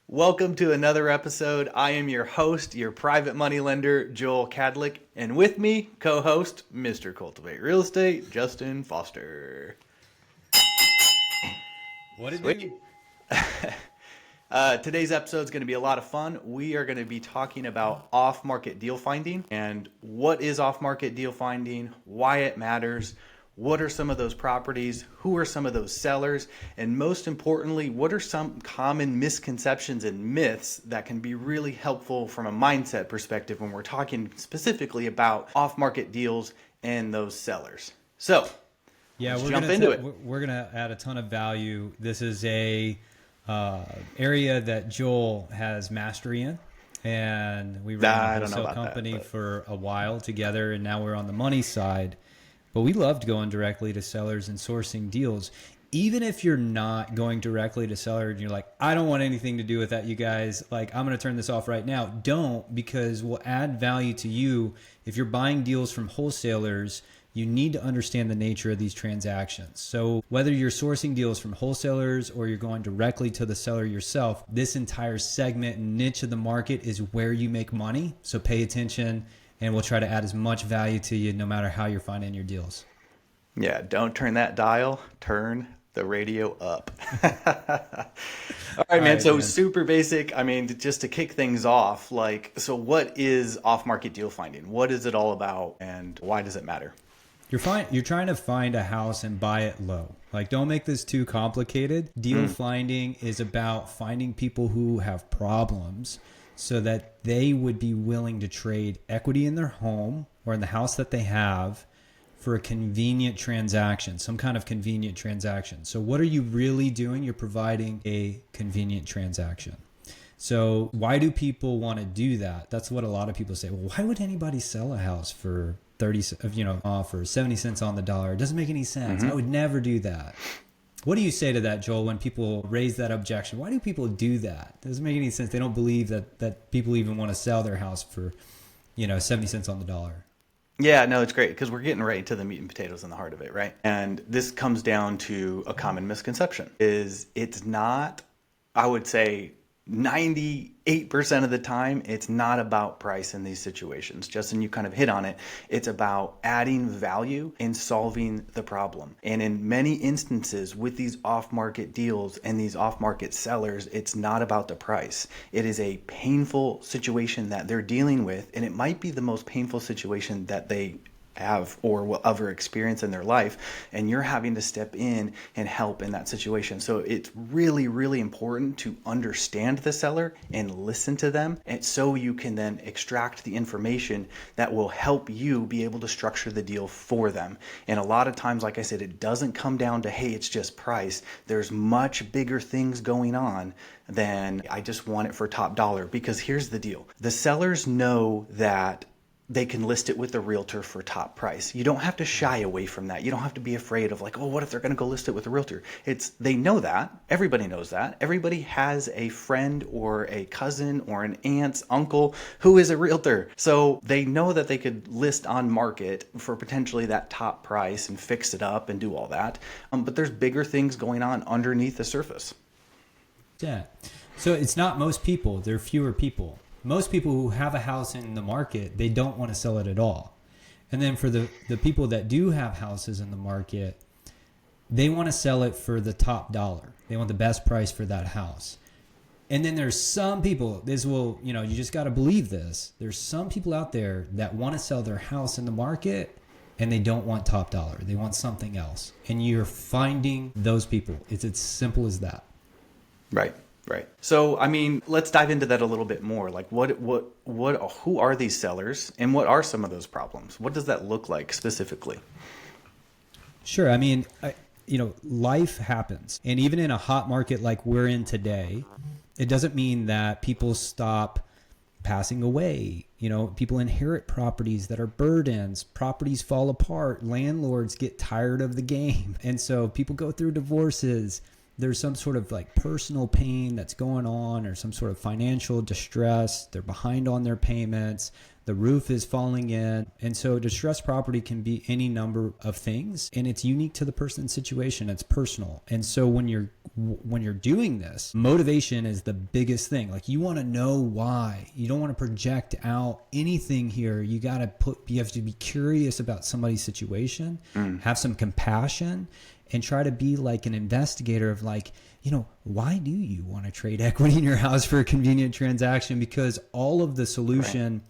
Welcome to another episode. I am your host, your private money lender, Joel Cadlick, and with me, co-host, Mr. Cultivate Real Estate, Justin Foster. What did Sweet. you? Today's episode is going to be a lot of fun. We are going to be talking about off-market deal finding and what is off-market deal finding, why it matters, what are some of those properties, who are some of those sellers, and most importantly, what are some common misconceptions and myths that can be really helpful from a mindset perspective when we're talking specifically about off-market deals and those sellers. So, Yeah, let's jump into it. We're gonna add a ton of value. This is a area that Joel has mastery in, and we ran a wholesale company for a while together, and now we're on the money side. But we loved going directly to sellers and sourcing deals. Even if you're not going directly to seller and you're like, I don't want anything to do with that, you guys, like, I'm going to turn this off right now. Don't, because we'll add value to you. If you're buying deals from wholesalers, you need to understand the nature of these transactions. So whether you're sourcing deals from wholesalers or you're going directly to the seller yourself, this entire segment and niche of the market is where you make money. So pay attention, and we'll try to add as much value to you no matter how you're finding your deals. Yeah, don't turn that dial, turn the radio up. All right, man. So super basic. I mean, just to kick things off, so what is off-market deal finding? What is it all about, and why does it matter? You're trying to find a house and buy it low. Like, don't make this too complicated. Deal finding is about finding people who have problems so that they would be willing to trade equity in their home or in the house that they have for a convenient transaction, some kind of convenient transaction. So what are you really doing? You're providing a convenient transaction. So why do people want to do that? That's what a lot of people say. Well, why would anybody sell a house for 30, for 70 cents on the dollar? It doesn't make any sense. I would never do that. What do you say to that, Joel, when people raise that objection? Why do people do that? It doesn't make any sense. They don't believe that people even want to sell their house for, 70 cents on the dollar. Yeah, no, it's great because we're getting right to the meat and potatoes in the heart of it, right? And this comes down to a common misconception is it's not, I would say 98% of the time, it's not about price in these situations. Justin, you kind of hit on it. It's about adding value and solving the problem. And in many instances with these off-market deals and these off-market sellers, it's not about the price. It is a painful situation that they're dealing with, and it might be the most painful situation that they have or will ever experience in their life, and you're having to step in and help in that situation. So it's really, really important to understand the seller and listen to them, and so you can then extract the information that will help you be able to structure the deal for them. And a lot of times, like I said, it doesn't come down to, hey, it's just price. There's much bigger things going on than I just want it for top dollar. Because here's the deal. The sellers know that they can list it with the realtor for top price. You don't have to shy away from that. You don't have to be afraid of like, oh, what if they're going to go list it with a realtor? They know that. Everybody knows that. Everybody has a friend or a cousin or an aunt's uncle who is a realtor. So they know that they could list on market for potentially that top price and fix it up and do all that. But there's bigger things going on underneath the surface. Yeah. So it's not most people. There are fewer people. Most people who have a house in the market, they don't want to sell it at all. And then for the people that do have houses in the market, they want to sell it for the top dollar. They want the best price for that house. And then there's some people, you just got to believe this. There's some people out there that want to sell their house in the market and they don't want top dollar. They want something else. And you're finding those people. It's as simple as that. Right. Right. So, I mean, let's dive into that a little bit more. Like who are these sellers and what are some of those problems? What does that look like specifically? Sure. I mean, life happens. And even in a hot market like we're in today, it doesn't mean that people stop passing away. People inherit properties that are burdens. Properties fall apart. Landlords get tired of the game. And so people go through divorces. there's some sort of like personal pain that's going on, or some sort of financial distress. They're behind on their payments. The roof is falling in. And so distressed property can be any number of things, and it's unique to the person's situation. It's personal. And so when you're doing this, motivation is the biggest thing. Like, you want to know why. You don't want to project out anything here. You have to be curious about somebody's situation, have some compassion, and try to be like an investigator of like, why do you want to trade equity in your house for a convenient transaction? Because all of the solution,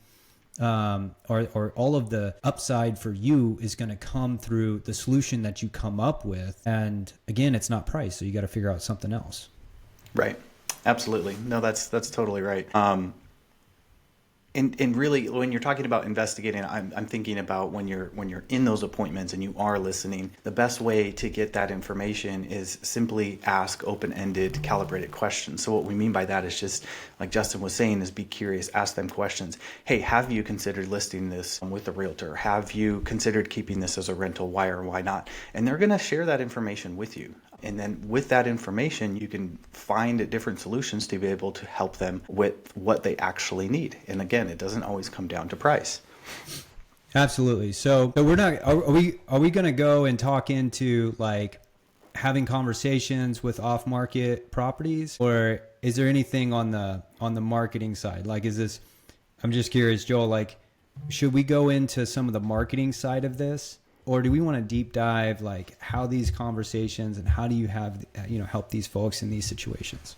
or all of the upside for you is going to come through the solution that you come up with. And again, it's not price. So you got to figure out something else. Right. Absolutely. No, that's totally right. And really, when you're talking about investigating, I'm thinking about when you're in those appointments and you are listening, the best way to get that information is simply ask open-ended, calibrated questions. So what we mean by that is just, like Justin was saying, is be curious, ask them questions. Hey, have you considered listing this with a realtor? Have you considered keeping this as a rental? Why or why not? And they're going to share that information with you. And then with that information, you can find different solutions to be able to help them with what they actually need. And again, it doesn't always come down to price. Absolutely. So we're not, are we going to go and talk into like having conversations with off-market properties, or is there anything on the marketing side? Like, I'm just curious, Joel, like, should we go into some of the marketing side of this? Or do we want to deep dive like how these conversations, and how do you have, help these folks in these situations?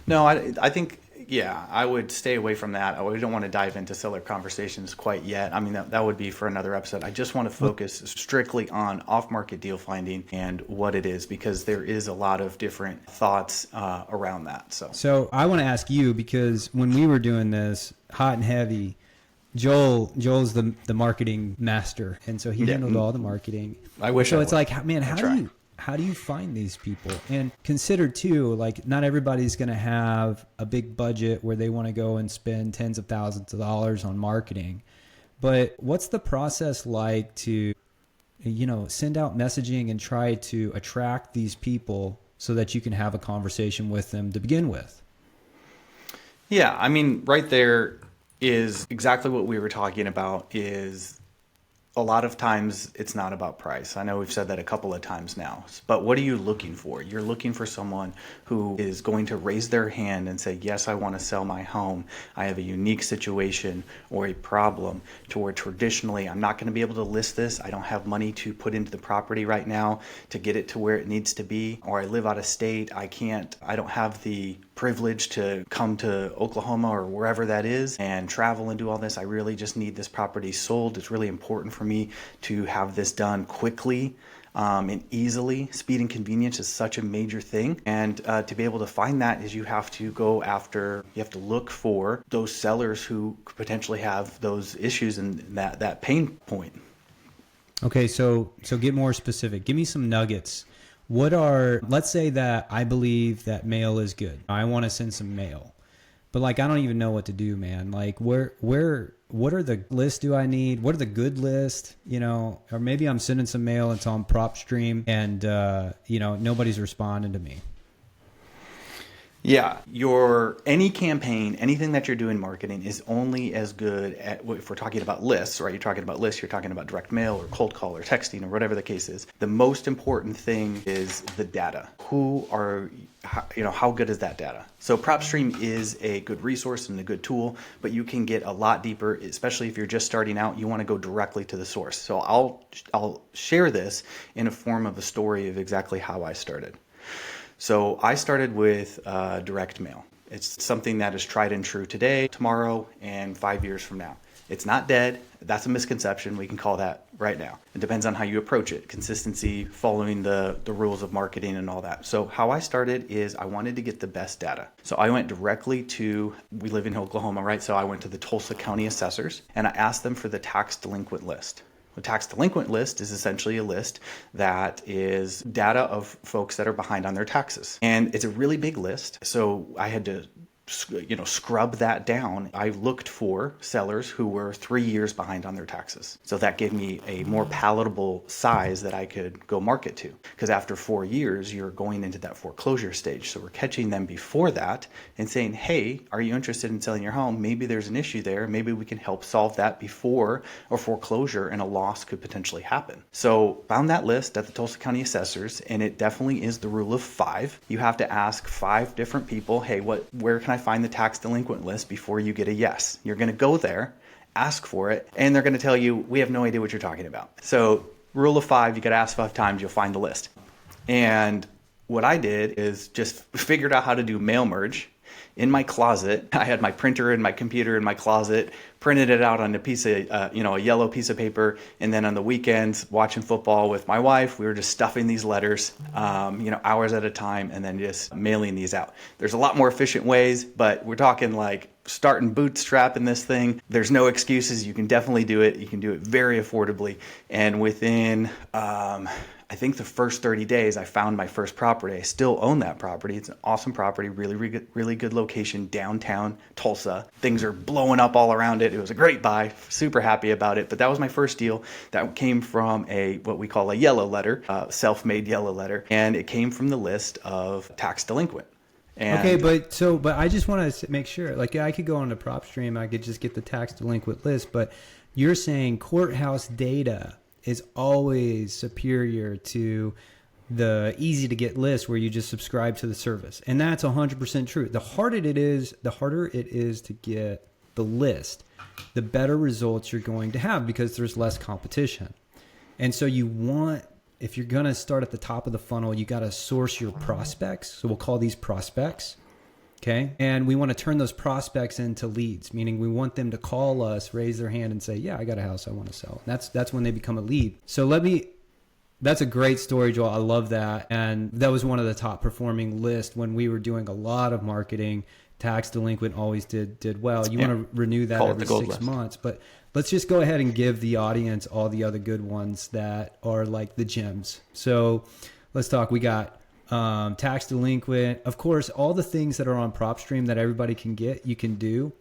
No, I think, I would stay away from that. We don't want to dive into seller conversations quite yet. I mean, that would be for another episode. I just want to focus strictly on off-market deal finding and what it is, because there is a lot of different thoughts around that. So I want to ask you, because when we were doing this hot and heavy, Joel's the marketing master, and so he handled all the marketing. I wish. So it's like, man, how do you find these people? And consider too, like, not everybody's going to have a big budget where they want to go and spend tens of thousands of dollars on marketing. But what's the process like to, send out messaging and try to attract these people so that you can have a conversation with them to begin with? Yeah, I mean, right there is exactly what we were talking about. Is a lot of times it's not about price. I know we've said that a couple of times now, but what are you looking for? You're looking for someone who is going to raise their hand and say, yes, I want to sell my home. I have a unique situation or a problem to where traditionally I'm not going to be able to list this. I don't have money to put into the property right now to get it to where it needs to be, or I live out of state. I don't have the privilege to come to Oklahoma or wherever that is and travel and do all this. I really just need this property sold. It's really important for me to have this done quickly and easily. Speed and convenience is such a major thing. And to be able to find that is you have to look for those sellers who could potentially have those issues and that pain point. Okay, so get more specific. Give me some nuggets. Let's say that I believe that mail is good. I want to send some mail, but like, I don't even know what to do, man. Like, what are the lists do I need? What are the good lists? Or maybe I'm sending some mail, it's on PropStream, and nobody's responding to me. Yeah, any campaign, anything that you're doing marketing is only as good if we're talking about lists, right? You're talking about lists, you're talking about direct mail or cold call or texting or whatever the case is. The most important thing is the data. How good is that data? So PropStream is a good resource and a good tool, but you can get a lot deeper, especially if you're just starting out. You want to go directly to the source. So I'll share this in a form of a story of exactly how I started. So I started with direct mail. It's something that is tried and true today, tomorrow, and 5 years from now. It's not dead. That's a misconception. We can call that right now. It depends on how you approach it. Consistency, following the rules of marketing and all that. So how I started is I wanted to get the best data. So I went directly we live in Oklahoma, right? So I went to the Tulsa County assessors and I asked them for the tax delinquent list. The tax delinquent list is essentially a list that is data of folks that are behind on their taxes. And it's a really big list. So I had to scrub that down, I looked for sellers who were 3 years behind on their taxes. So that gave me a more palatable size that I could go market to. Because after 4 years, you're going into that foreclosure stage. So we're catching them before that and saying, hey, are you interested in selling your home? Maybe there's an issue there. Maybe we can help solve that before a foreclosure and a loss could potentially happen. So found that list at the Tulsa County Assessors, and it definitely is the rule of 5. You have to ask 5 different people, hey, where can I find the tax delinquent list before you get a yes? You're going to go there, ask for it, and they're going to tell you, we have no idea what you're talking about. So rule of 5, you got to ask 5 times, you'll find the list. And what I did is just figured out how to do mail merge. In my closet, I had my printer and my computer in my closet, printed it out on a piece of, a yellow piece of paper. And then on the weekends, watching football with my wife, we were just stuffing these letters, hours at a time, and then just mailing these out. There's a lot more efficient ways, but we're talking like starting bootstrapping this thing. There's no excuses. You can definitely do it. You can do it very affordably. And within, I think the first 30 days, I found my first property. I still own that property. It's an awesome property, really good location, downtown Tulsa. Things are blowing up all around it. It was a great buy, super happy about it. But that was my first deal. That came from what we call a yellow letter, self-made yellow letter. And it came from the list of tax delinquent. And okay, but I just want to make sure, like I could go on to PropStream, I could just get the tax delinquent list, but you're saying courthouse data is always superior to the easy to get list where you just subscribe to the service. And that's 100% true. The harder it is to get the list, the better results you're going to have because there's less competition. And so if you're going to start at the top of the funnel, you got to source your prospects. So we'll call these prospects. Okay. And we want to turn those prospects into leads, meaning we want them to call us, raise their hand and say, yeah, I got a house I want to sell. And that's when they become a lead. So that's a great story, Joel. I love that. And that was one of the top performing lists when we were doing a lot of marketing. Tax delinquent always did well. You want to renew that every 6 months, but let's just go ahead and give the audience all the other good ones that are like the gems. So let's talk. We got tax delinquent, of course, all the things that are on PropStream that everybody can get, you can do.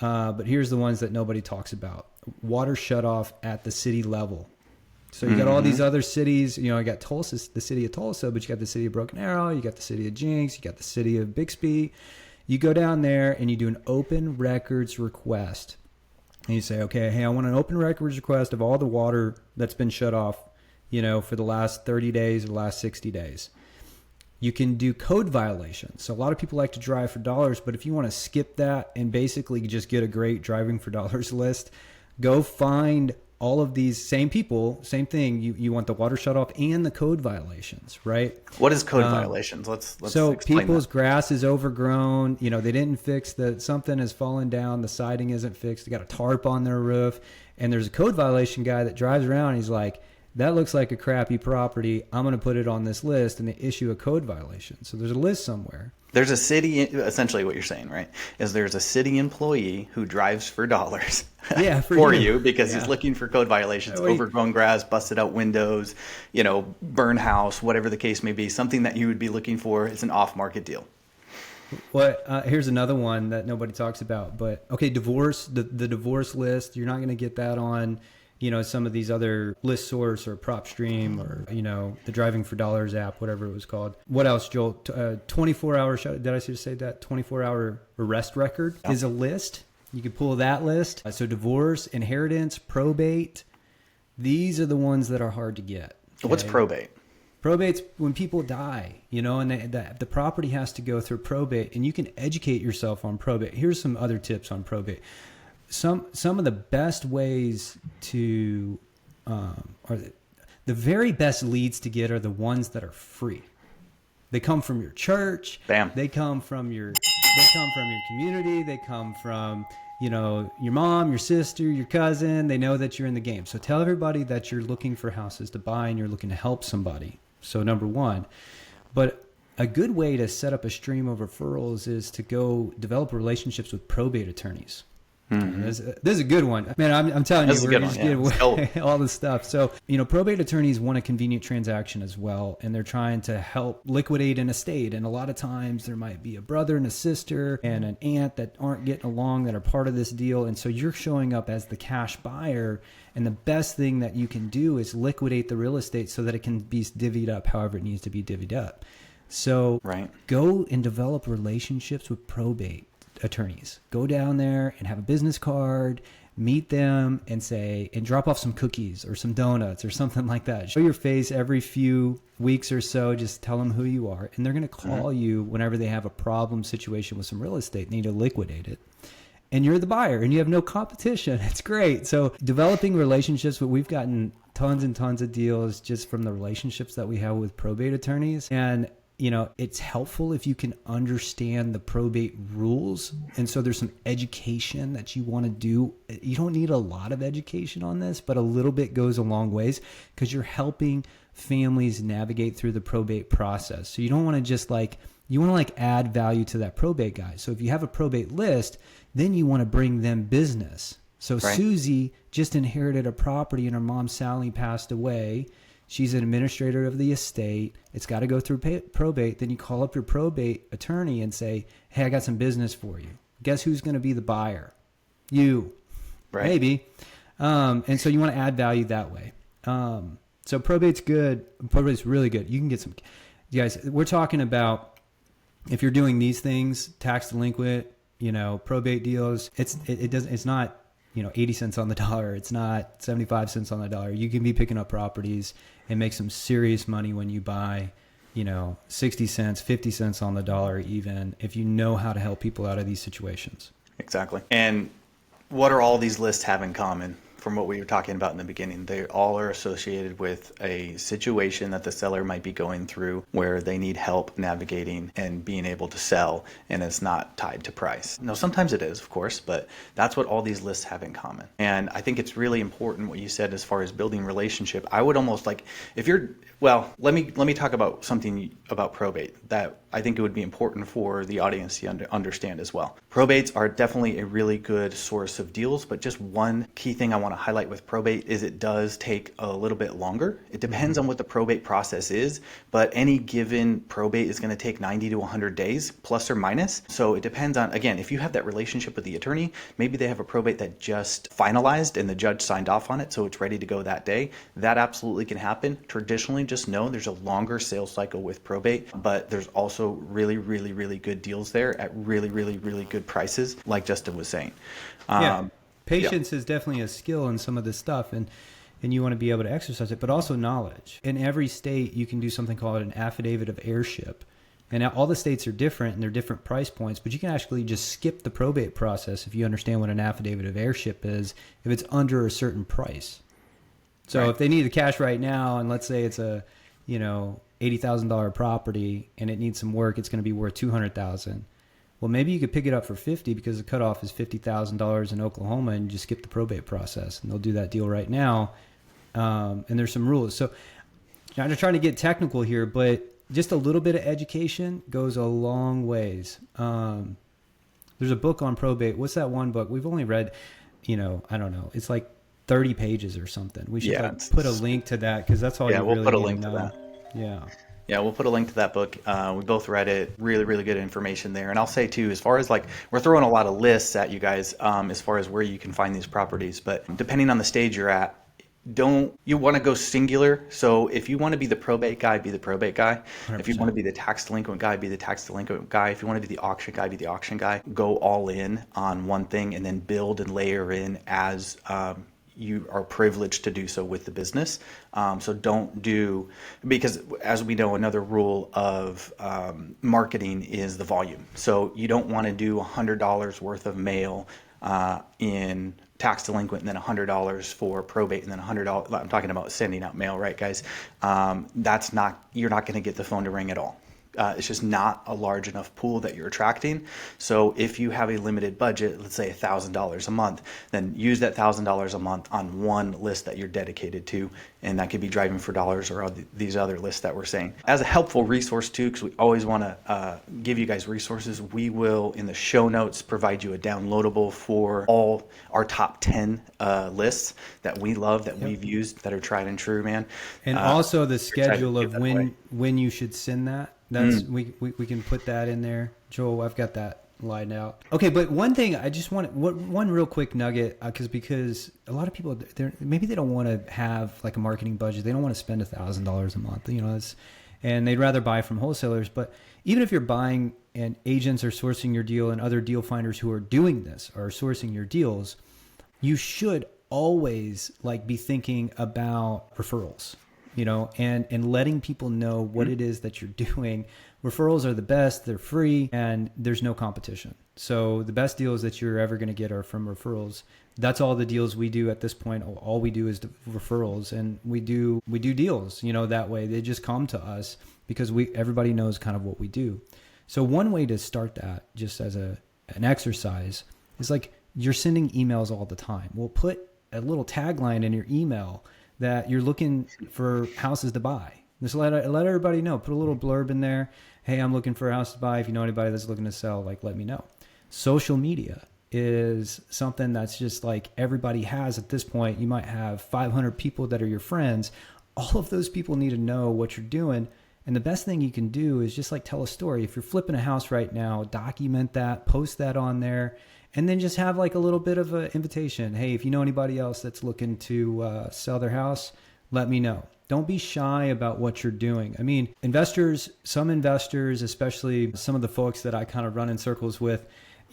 But here's the ones that nobody talks about. Water shutoff at the city level. So you got all these other cities, you got Tulsa, the city of Tulsa, but you got the city of Broken Arrow, you got the city of Jinx, you got the city of Bixby. You go down there and you do an open records request. And you say, okay, hey, I want an open records request of all the water that's been shut off, for the last 30 days or the last 60 days. You can do code violations. So a lot of people like to drive for dollars, but if you want to skip that and basically just get a great driving for dollars list, go find all of these same people, same thing. You want the water shut off and the code violations, right? What is code violations? Let's so explain people's that. grass is overgrown. They didn't fix something has fallen down. The siding isn't fixed. They got a tarp on their roof, and there's a code violation guy that drives around. And he's like, that looks like a crappy property. I'm going to put it on this list, and they issue a code violation. So there's a list somewhere. There's a city, essentially what you're saying, right, is there's a city employee who drives for dollars for you because he's looking for code violations, overgrown grass, busted out windows, burn house, whatever the case may be, something that you would be looking for is an off-market deal. Well, here's another one that nobody talks about, but okay, divorce, the divorce list, you're not going to get that on some of these other list source or PropStream or, the Driving for Dollars app, whatever it was called. What else, Joel? 24-hour, did I just say that? 24-hour arrest record is a list. You can pull that list. So divorce, inheritance, probate. These are the ones that are hard to get. Okay? What's probate? Probate's when people die, and the property has to go through probate, and you can educate yourself on probate. Here's some other tips on probate. Some of the best ways to, or the very best leads to get are the ones that are free. They come from your church. Bam. They come from your community. They come from, your mom, your sister, your cousin. They know that you're in the game. So tell everybody that you're looking for houses to buy and you're looking to help somebody. So number one, but a good way to set up a stream of referrals is to go develop relationships with probate attorneys. This is a good one, man. I'm telling This you, is a we're good just one, yeah. getting all this stuff. So, probate attorneys want a convenient transaction as well, and they're trying to help liquidate an estate. And a lot of times there might be a brother and a sister and an aunt that aren't getting along that are part of this deal. And so you're showing up as the cash buyer, and the best thing that you can do is liquidate the real estate so that it can be divvied up however it needs to be divvied up. So go and develop relationships with probate attorneys. Go down there and have a business card, meet them and drop off some cookies or some donuts or something like that. Show your face every few weeks or so. Just tell them who you are. And they're going to call you whenever they have a problem situation with some real estate. They need to liquidate it. And you're the buyer and you have no competition. It's great. So developing relationships, but we've gotten tons and tons of deals just from the relationships that we have with probate attorneys. And it's helpful if you can understand the probate rules. And so there's some education that you want to do. You don't need a lot of education on this, but a little bit goes a long ways because you're helping families navigate through the probate process. So you don't want to just you want to add value to that probate guy. So if you have a probate list, then you want to bring them business. So Susie just inherited a property and her mom Sally passed away. She's an administrator of the estate. It's got to go through probate. Then you call up your probate attorney and say, hey, I got some business for you. Guess who's going to be the buyer? You. Maybe. And so you want to add value that way. So probate's good. Probate's really good. You can get some. You guys, we're talking about if you're doing these things, tax delinquent, probate deals, it's not 80 cents on the dollar. It's not 75 cents on the dollar. You can be picking up properties and make some serious money when you buy, 60 cents, 50 cents on the dollar, even if you know how to help people out of these situations. Exactly. And what are all these lists have in common? From what we were talking about in the beginning, they all are associated with a situation that the seller might be going through where they need help navigating and being able to sell, and it's not tied to price. Now, sometimes it is, of course, but that's what all these lists have in common. And I think it's really important what you said as far as building relationship. I would almost let me talk about something about probate that I think it would be important for the audience to understand as well. Probates are definitely a really good source of deals, but just one key thing I want to highlight with probate is it does take a little bit longer. It depends on what the probate process is, but any given probate is going to take 90 to 100 days, plus or minus. So it depends on, again, if you have that relationship with the attorney, maybe they have a probate that just finalized and the judge signed off on it, so it's ready to go that day. That absolutely can happen. Traditionally, just know there's a longer sales cycle with probate, but there's also really, really, really good deals there at really, really, really good prices, like Justin was saying. Patience is definitely a skill in some of this stuff, and you want to be able to exercise it, but also knowledge. In every state, you can do something called an affidavit of heirship. And now all the states are different and they're different price points, but you can actually just skip the probate process if you understand what an affidavit of heirship is, if it's under a certain price. So if they need the cash right now, and let's say it's a, $80,000 property and it needs some work, it's going to be worth $200,000. Well, maybe you could pick it up for $50 because the cutoff is $50,000 in Oklahoma, and you just skip the probate process, and they'll do that deal right now. And there's some rules. So I'm not trying to get technical here, but just a little bit of education goes a long ways. There's a book on probate. What's that one book? We've only read, I don't know. It's like 30 pages or something. We should put a link to that because that's all you really need to know. Yeah, we'll put a link to that. Yeah, we'll put a link to that book. We both read it. Really, really good information there. And I'll say too, as far as we're throwing a lot of lists at you guys as far as where you can find these properties. But depending on the stage you're at, you want to go singular. So if you want to be the probate guy, be the probate guy. 100%. If you want to be the tax delinquent guy, be the tax delinquent guy. If you want to be the auction guy, be the auction guy. Go all in on one thing and then build and layer in as you are privileged to do so with the business. So don't do, because as we know, another rule of marketing is the volume. So you don't want to do $100 worth of mail in tax delinquent and then $100 for probate and then $100. I'm talking about sending out mail, right, guys? You're not going to get the phone to ring at all. It's just not a large enough pool that you're attracting. So if you have a limited budget, let's say $1,000 a month, then use that $1,000 a month on one list that you're dedicated to. And that could be Driving for Dollars or these other lists that we're saying. As a helpful resource too, because we always want to give you guys resources, we will in the show notes provide you a downloadable for all our top 10 lists that we love, that we've used, that are tried and true, man. And also the schedule of when you should send that. That's we can put that in there. Joel, I've got that lined out. Okay, but one thing I just want one real quick nugget, because a lot of people, maybe they don't want to have like a marketing budget. They don't want to spend $1,000 a month, and they'd rather buy from wholesalers. But even if you're buying and agents are sourcing your deal and other deal finders who are doing this are sourcing your deals, you should always be thinking about referrals, and letting people know what it is that you're doing. Referrals are the best, they're free, and there's no competition. So the best deals that you're ever going to get are from referrals. That's all the deals we do at this point. All we do is referrals, and we do deals, that way. They just come to us because everybody knows kind of what we do. So one way to start that, just as an exercise, is you're sending emails all the time. Well, put a little tagline in your email that you're looking for houses to buy. Just let everybody know. Put a little blurb in there. Hey, I'm looking for a house to buy. If you know anybody that's looking to sell, let me know. Social media is something that's just everybody has at this point. You might have 500 people that are your friends. All of those people need to know what you're doing. And the best thing you can do is just tell a story. If you're flipping a house right now, document that, post that on there, and then just have a little bit of an invitation. Hey, if you know anybody else that's looking to sell their house, let me know. Don't be shy about what you're doing. I mean, some investors, especially some of the folks that I kind of run in circles with,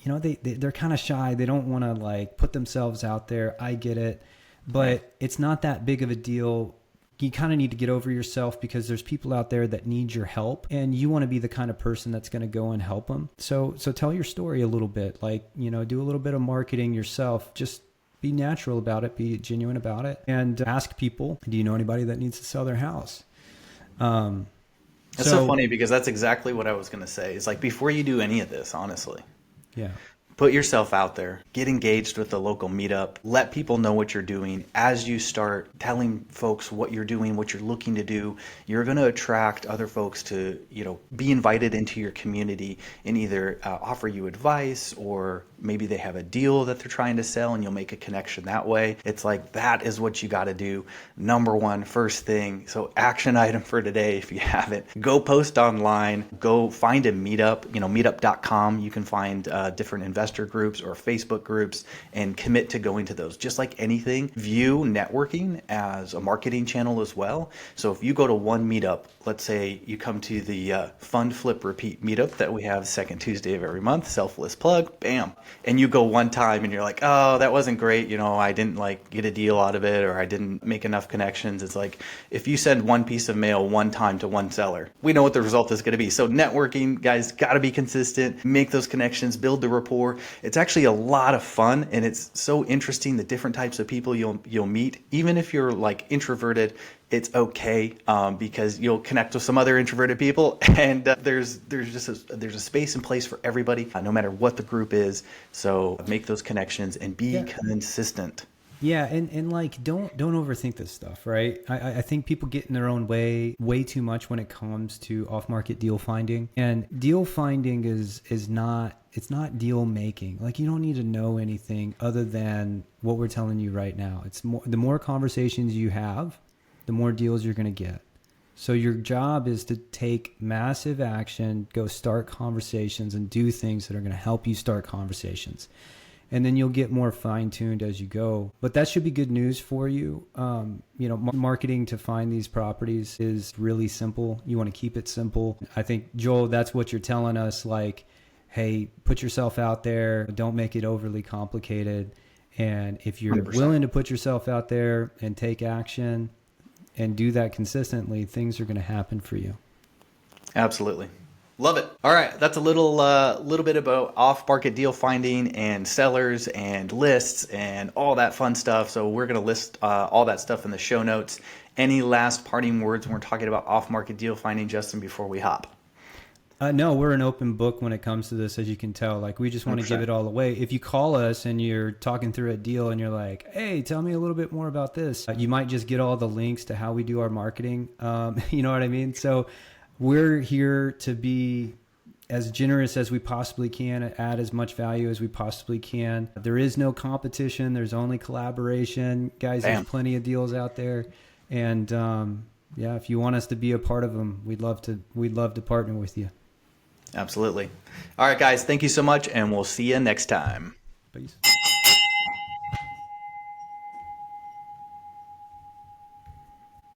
they're kind of shy. They don't want to put themselves out there. I get it, but it's not that big of a deal. You kind of need to get over yourself, because there's people out there that need your help, and you want to be the kind of person that's going to go and help them. So tell your story a little bit, do a little bit of marketing yourself. Just be natural about it, be genuine about it, and ask people, do you know anybody that needs to sell their house? That's so funny, because that's exactly what I was going to say. It's before you do any of this, honestly. Yeah. Put yourself out there, get engaged with the local meetup, let people know what you're doing. As you start telling folks what you're doing, what you're looking to do, you're going to attract other folks to, be invited into your community and either offer you advice, or maybe they have a deal that they're trying to sell and you'll make a connection that way. It's that is what you got to do. Number one, first thing. So action item for today, if you haven't, go post online, go find a meetup, meetup.com. You can find different investor groups or Facebook groups and commit to going to those. Just like anything, view networking as a marketing channel as well. So if you go to one meetup, let's say you come to the Fund Flip Repeat meetup that we have second Tuesday of every month, selfless plug, bam. And you go one time and you're like, oh, that wasn't great. I didn't get a deal out of it, or I didn't make enough connections. It's if you send one piece of mail one time to one seller, we know what the result is going to be. So networking, guys, got to be consistent, make those connections, build the rapport. It's actually a lot of fun, and it's so interesting, the different types of people you'll meet. Even if you're introverted, it's okay, because you'll connect with some other introverted people, and there's a space and place for everybody, no matter what the group is. So make those connections and be consistent. Yeah, and don't overthink this stuff, right? I think people get in their own way too much when it comes to off-market deal finding. And deal finding is not deal making. You don't need to know anything other than what we're telling you right now. It's the more conversations you have, the more deals you're going to get. So your job is to take massive action, go start conversations, and do things that are going to help you start conversations. And then you'll get more fine-tuned as you go. But that should be good news for you. Marketing to find these properties is really simple. You want to keep it simple. I think, Joel, that's what you're telling us. Hey, put yourself out there. Don't make it overly complicated. And if you're 100%. Willing to put yourself out there and take action and do that consistently, things are going to happen for you. Absolutely. Love it. All right. That's a little bit about off-market deal finding and sellers and lists and all that fun stuff. So we're going to list all that stuff in the show notes. Any last parting words when we're talking about off-market deal finding, Justin, before we hop? No, we're an open book when it comes to this, as you can tell. Like, we just want to give 100%. it all away. If you call us and you're talking through a deal and you're like, hey, tell me a little bit more about this, you might just get all the links to how we do our marketing. You know what I mean? So we're here to be as generous as we possibly can, add as much value as we possibly can. There is no competition. There's only collaboration. Guys, Bam. there's plenty of deals out there. And yeah, if you want us to be a part of them, we'd love to partner with you. Absolutely. All right, guys, thank you so much, and we'll see you next time. Peace.